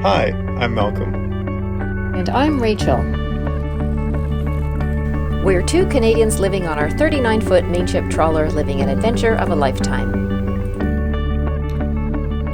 Hi, I'm Malcolm. And I'm Rachel. We're two Canadians living on our 39-foot mainship trawler, living an adventure of a lifetime.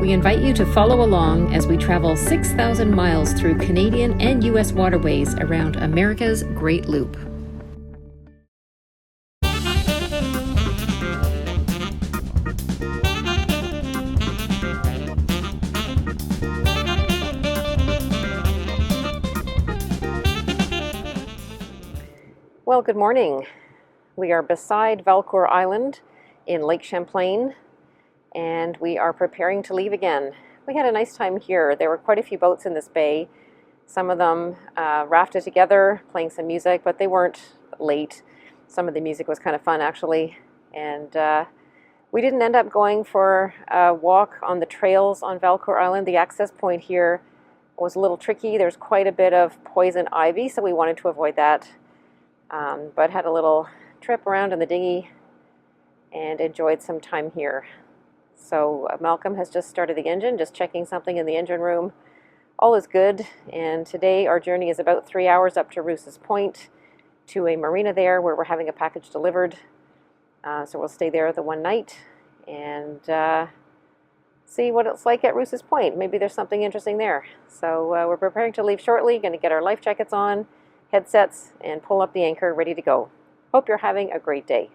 We invite you to follow along as we travel 6,000 miles through Canadian and U.S. waterways around America's Great Loop. Well, good morning. We are beside Valcour Island in Lake Champlain, and we are preparing to leave again. We had a nice time here. There were quite a few boats in this bay. Some of them rafted together, playing some music, but they weren't late. Some of the music was kind of fun, actually. And we didn't end up going for a walk on the trails on Valcour Island. The access point here was a little tricky. There's quite a bit of poison ivy, so we wanted to avoid that. But had a little trip around in the dinghy and enjoyed some time here. So Malcolm has just started the engine, just checking something in the engine room. All is good, and today our journey is about 3 hours up to Rouses Point, to a marina there where we're having a package delivered. So we'll stay there the one night and see what it's like at Rouses Point. Maybe there's something interesting there. So we're preparing to leave shortly, going to get our life jackets on, headsets, and pull up the anchor, ready to go. Hope you're having a great day.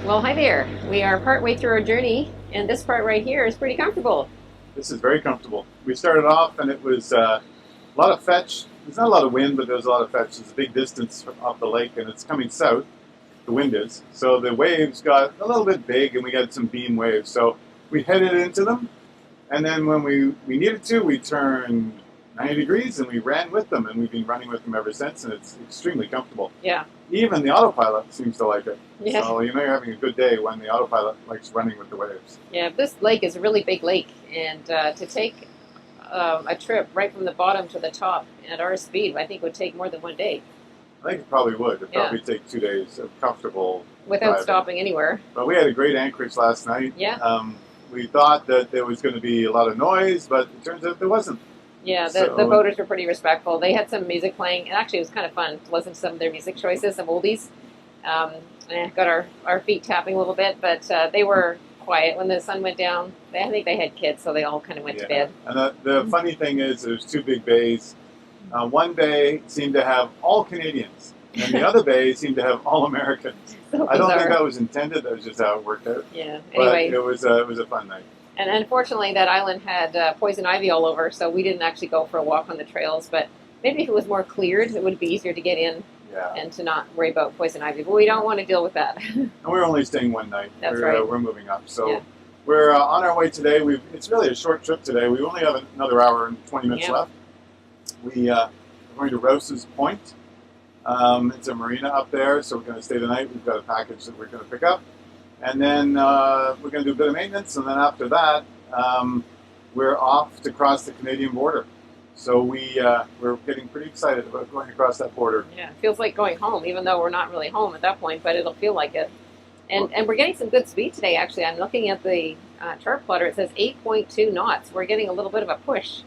Well, hi there. We are partway through our journey, and this part right here is pretty comfortable. This is very comfortable. We started off and it was a lot of fetch. There's not a lot of wind, but there's a lot of fetch. It's a big distance off the lake and it's coming south. The wind is. So the waves got a little bit big and we got some beam waves. So we headed into them. And then when we needed to, we turned 90 degrees and we ran with them. And we've been running with them ever since. And it's extremely comfortable. Yeah. Even the autopilot seems to like it. Yeah. So you know you're having a good day when the autopilot likes running with the waves. Yeah, this lake is a really big lake, and to take a trip right from the bottom to the top at our speed, I think would take more than one day. I think it probably would. It'd probably take 2 days of comfortable without driving. Stopping anywhere. But we had a great anchorage last night. Yeah. We thought that there was going to be a lot of noise, but it turns out there wasn't. Yeah, the boaters were pretty respectful. They had some music playing, and actually it was kind of fun to listen to some of their music choices, some oldies. Got our feet tapping a little bit, but they were quiet. When the sun went down, I think they had kids, so they all kind of went to bed. And the funny thing is there's two big bays. One bay seemed to have all Canadians, and the other bay seemed to have all Americans. So I don't think that was intended. That was just how it worked out. Yeah. Anyway, but it was a fun night. And unfortunately, that island had poison ivy all over, so we didn't actually go for a walk on the trails. But maybe if it was more cleared, it would be easier to get in and to not worry about poison ivy. But we don't want to deal with that. And we're only staying one night. That's right. We're moving up. So we're on our way today. It's really a short trip today. We only have another hour and 20 minutes left. We're going to Rouses Point. It's a marina up there, so we're going to stay the night. We've got a package that we're going to pick up. And then we're going to do a bit of maintenance, and then after that, we're off to cross the Canadian border. So we're getting pretty excited about going across that border. Yeah, it feels like going home, even though we're not really home at that point, but it'll feel like it. And we're getting some good speed today, actually. I'm looking at the chart plotter. It says 8.2 knots. We're getting a little bit of a push.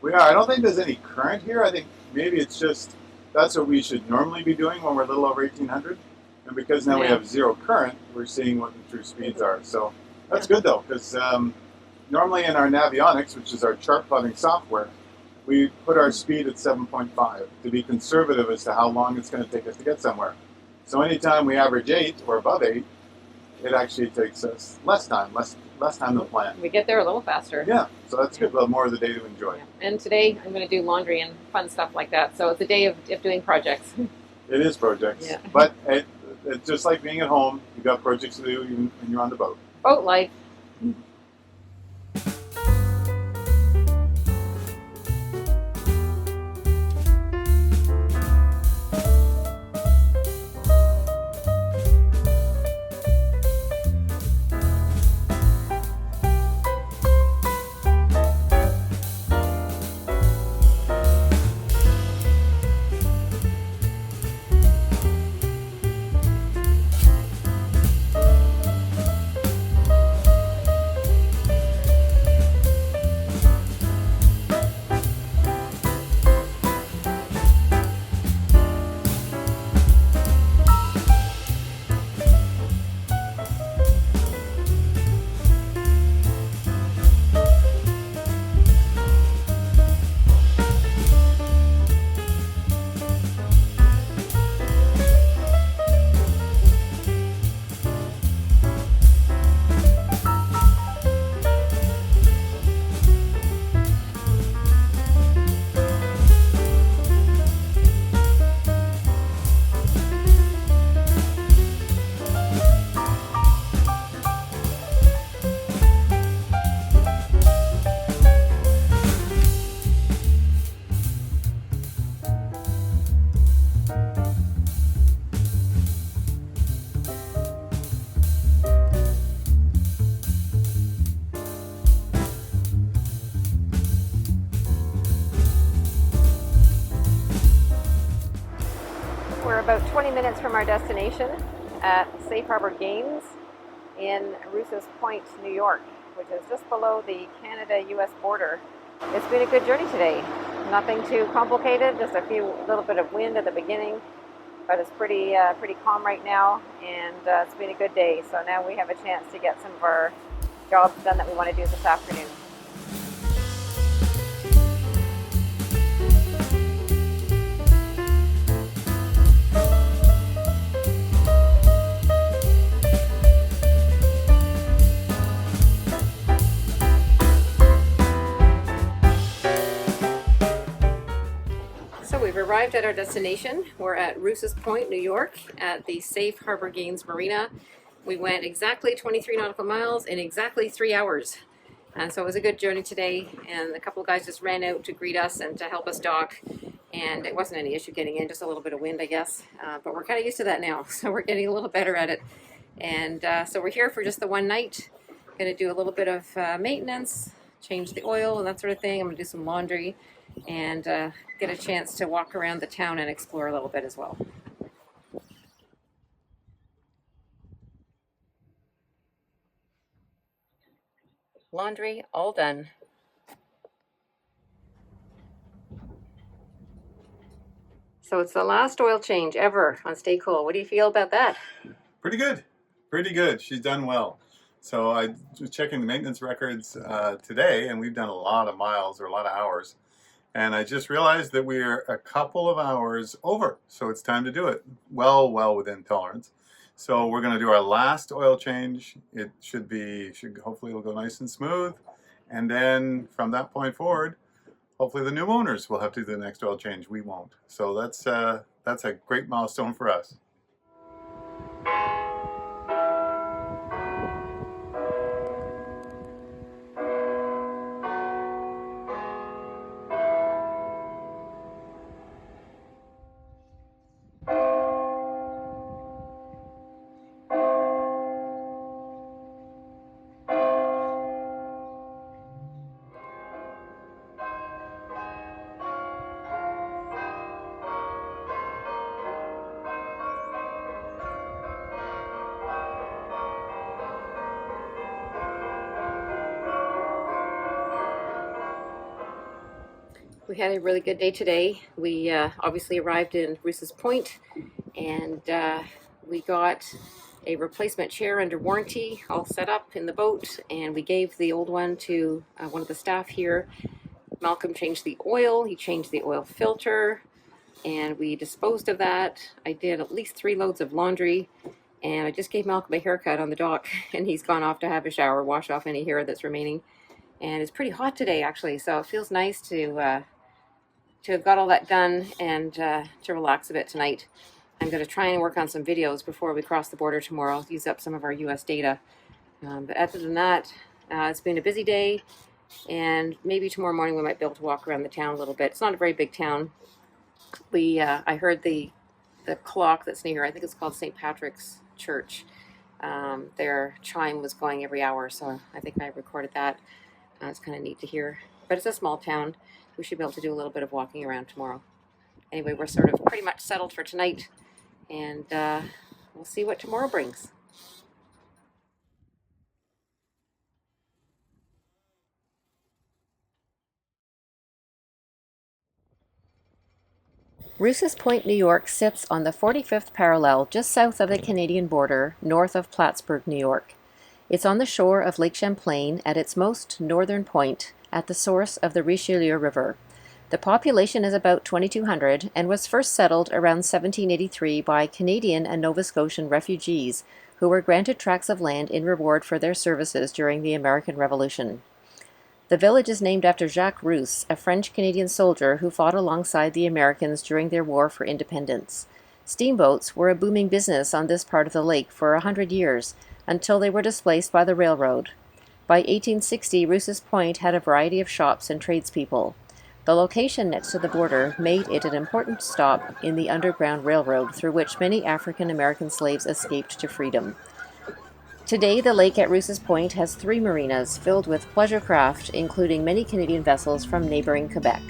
We are. I don't think there's any current here. I think maybe it's just that's what we should normally be doing when we're a little over 1,800. And because now we have zero current, we're seeing what the true speeds are. So that's good, though, because normally in our Navionics, which is our chart plotting software, we put our speed at 7.5 to be conservative as to how long it's going to take us to get somewhere. So anytime we average 8 or above 8, it actually takes us less time than planned. We get there a little faster. Yeah, so that's good. A little more of the day to enjoy. Yeah. And today I'm going to do laundry and fun stuff like that. So it's a day of doing projects. It is projects. Yeah. But it's just like being at home. You've got projects to do even when you're on the boat. Boat life. We're about 20 minutes from our destination at Safe Harbor Games in Rouses Point, New York, which is just below the Canada-US border. It's been a good journey today. Nothing too complicated, just a little bit of wind at the beginning, but it's pretty calm right now, and it's been a good day. So now we have a chance to get some of our jobs done that we want to do this afternoon. So we've arrived at our destination. We're at Rouses Point, New York, at the Safe Harbor Gaines Marina. We went exactly 23 nautical miles in exactly 3 hours. And so it was a good journey today, and a couple of guys just ran out to greet us and to help us dock. And it wasn't any issue getting in, just a little bit of wind, I guess. But we're kind of used to that now, so we're getting a little better at it. And so we're here for just the one night. Going to do a little bit of maintenance, change the oil and that sort of thing. I'm going to do some laundry and get a chance to walk around the town and explore a little bit as well. Laundry all done. So it's the last oil change ever on Stay Cool. What do you feel about that? Pretty good. Pretty good. She's done well. So I was checking the maintenance records today, and we've done a lot of miles or a lot of hours. And I just realized that we're a couple of hours over. So it's time to do it. Well within tolerance. So we're going to do our last oil change. It hopefully it'll go nice and smooth. And then from that point forward, hopefully the new owners will have to do the next oil change. We won't. So that's a great milestone for us. We had a really good day today. We obviously arrived in Rouses Point, and we got a replacement chair under warranty all set up in the boat, and we gave the old one to one of the staff here. Malcolm changed the oil, he changed the oil filter, and we disposed of that. I did at least 3 loads of laundry, and I just gave Malcolm a haircut on the dock, and he's gone off to have a shower, wash off any hair that's remaining. And it's pretty hot today, actually, so it feels nice to have got all that done and to relax a bit tonight. I'm going to try and work on some videos before we cross the border tomorrow. I'll use up some of our US data. But other than that, it's been a busy day, and maybe tomorrow morning we might be able to walk around the town a little bit. It's not a very big town. I heard the clock that's near here, I think it's called St. Patrick's Church. Their chime was going every hour, so I think I recorded that. It's kind of neat to hear. But it's a small town. We should be able to do a little bit of walking around tomorrow. Anyway, we're sort of pretty much settled for tonight, and we'll see what tomorrow brings. Rouses Point, New York sits on the 45th parallel just south of the Canadian border, north of Plattsburgh, New York. It's on the shore of Lake Champlain at its most northern point, at the source of the Richelieu River. The population is about 2,200 and was first settled around 1783 by Canadian and Nova Scotian refugees who were granted tracts of land in reward for their services during the American Revolution. The village is named after Jacques Rousse, a French-Canadian soldier who fought alongside the Americans during their war for independence. Steamboats were a booming business on this part of the lake for 100 years, until they were displaced by the railroad. By 1860, Rouses Point had a variety of shops and tradespeople. The location next to the border made it an important stop in the Underground Railroad through which many African American slaves escaped to freedom. Today, the lake at Rouses Point has 3 marinas filled with pleasure craft, including many Canadian vessels from neighboring Quebec.